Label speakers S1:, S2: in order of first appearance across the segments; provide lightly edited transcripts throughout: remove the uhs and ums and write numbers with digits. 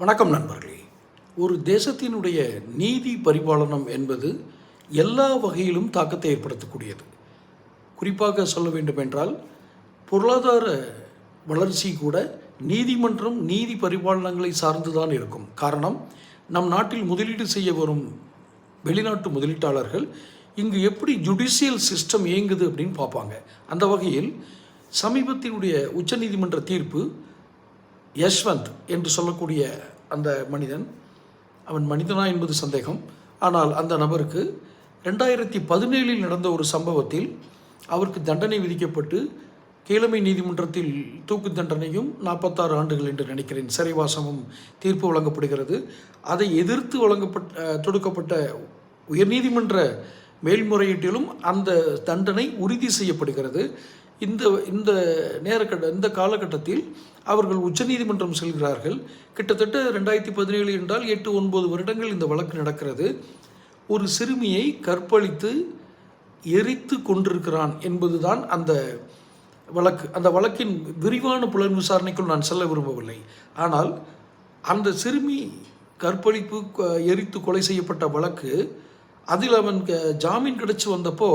S1: வணக்கம் நண்பர்களே. ஒரு தேசத்தினுடைய நீதி பரிபாலனம் என்பது எல்லா வகையிலும் தாக்கத்தை ஏற்படுத்தக்கூடியது. குறிப்பாக சொல்ல வேண்டுமென்றால் பொருளாதார வளர்ச்சி கூட நீதிமன்றம் நீதி பரிபாலனங்களை சார்ந்துதான் இருக்கும். காரணம், நம் நாட்டில் முதலீடு செய்ய வரும் வெளிநாட்டு முதலீட்டாளர்கள் இங்கு எப்படி ஜுடிஷியல் சிஸ்டம் இயங்குது அப்படின்னு பார்ப்பாங்க. அந்த வகையில் சமீபத்தினுடைய உச்சநீதிமன்ற தீர்ப்பு, யஷ்வந்த் என்று சொல்லக்கூடிய அந்த மனிதன், அவன் மனிதனா என்பது சந்தேகம், ஆனால் அந்த நபருக்கு 2017 நடந்த ஒரு சம்பவத்தில் அவருக்கு தண்டனை விதிக்கப்பட்டு கீழமை நீதிமன்றத்தில் தூக்கு தண்டனையும் 46 ஆண்டுகள் என்று நினைக்கிறேன் சிறைவாசமும் தீர்ப்பு வழங்கப்படுகிறது. அதை எதிர்த்து தொடுக்கப்பட்ட உயர்நீதிமன்ற மேல்முறையீட்டிலும் அந்த தண்டனை உறுதி செய்யப்படுகிறது. இந்த இந்த காலகட்டத்தில் அவர்கள் உச்சநீதிமன்றம் செல்கிறார்கள். கிட்டத்தட்ட 2017 என்றால் 8-9 வருடங்கள் இந்த வழக்கு நடக்கிறது. ஒரு சிறுமியை கற்பழித்து எரித்து கொண்டிருக்கிறான் என்பதுதான் அந்த வழக்கு. அந்த வழக்கின் விரிவான புலன் விசாரணைக்குள் நான் செல்ல விரும்பவில்லை. ஆனால் அந்த சிறுமி கற்பழிப்பு எரித்து கொலை செய்யப்பட்ட வழக்கு, அதில் அவன் ஜாமீன் கிடைச்சி வந்தப்போ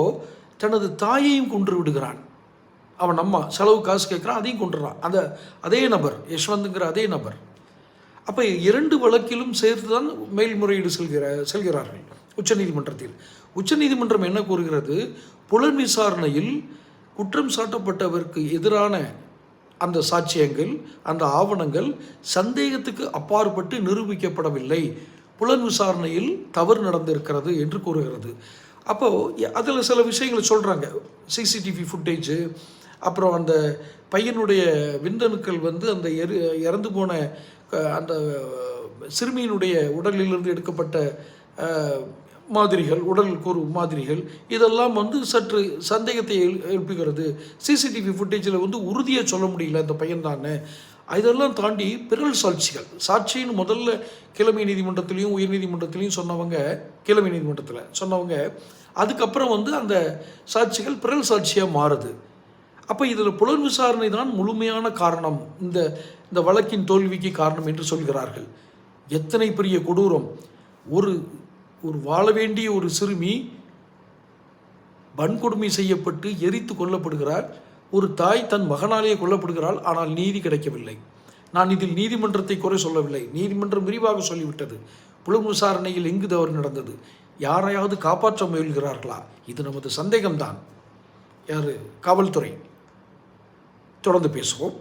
S1: தனது தாயையும் கொன்று விடுகிறான். அவன் அம்மா செலவு காசு கேட்குறான், அதையும் கொண்டுறான். அதே நபர், யஷ்வந்த்ங்கிற அதே நபர். அப்போ 2 வழக்கிலும் சேர்த்து தான் மேல்முறையீடு செல்கிறார்கள் உச்சநீதிமன்றத்தில். உச்சநீதிமன்றம் என்ன கூறுகிறது? புலன் விசாரணையில் குற்றம் சாட்டப்பட்டவருக்கு எதிரான அந்த சாட்சியங்கள், அந்த ஆவணங்கள் சந்தேகத்துக்கு அப்பாற்பட்டு நிரூபிக்கப்படவில்லை, புலன் விசாரணையில் தவறு நடந்திருக்கிறது என்று கூறுகிறது. அப்போது அதில் சில விஷயங்களை சொல்கிறாங்க. சிசிடிவி ஃபுட்டேஜு, அப்புறம் அந்த பையனுடைய விந்தணுக்கள் அந்த இறந்து போன அந்த சிறுமியினுடைய உடலிலிருந்து எடுக்கப்பட்ட மாதிரிகள், உடல் கூறு மாதிரிகள், இதெல்லாம் சற்று சந்தேகத்தை எழுப்புகிறது. சிசிடிவி ஃபுட்டேஜில் உறுதியாக சொல்ல முடியல அந்த பையன் தான். இதெல்லாம் தாண்டி பிறல் சாட்சிகள், சாட்சின்னு முதல்ல கீழமை நீதிமன்றத்திலையும் உயர்நீதிமன்றத்திலையும் சொன்னவங்க, கீழமை நீதிமன்றத்தில் சொன்னவங்க, அதுக்கப்புறம் அந்த சாட்சிகள் பிறல் சாட்சியாக மாறுது. அப்போ இதில் புலன் விசாரணை தான் முழுமையான காரணம், இந்த வழக்கின் தோல்விக்கு காரணம் என்று சொல்கிறார்கள். எத்தனை பெரிய கொடூரம்! ஒரு வாழ வேண்டிய ஒரு சிறுமி வன்கொடுமை செய்யப்பட்டு எரித்து கொல்லப்படுகிறார். ஒரு தாய் தன் மகனாலேயே கொல்லப்படுகிறாள். ஆனால் நீதி கிடைக்கவில்லை. நான் இதில் நீதிமன்றத்தை குறை சொல்லவில்லை, நீதிமன்றம் விரிவாக சொல்லிவிட்டது. புலன் விசாரணையில் எங்கு தவறு நடந்தது, யாரையாவது காப்பாற்ற முயல்கிறார்களா, இது நமது சந்தேகம்தான். யார்? காவல்துறை. தொடர்ந்து பேசுவோம்.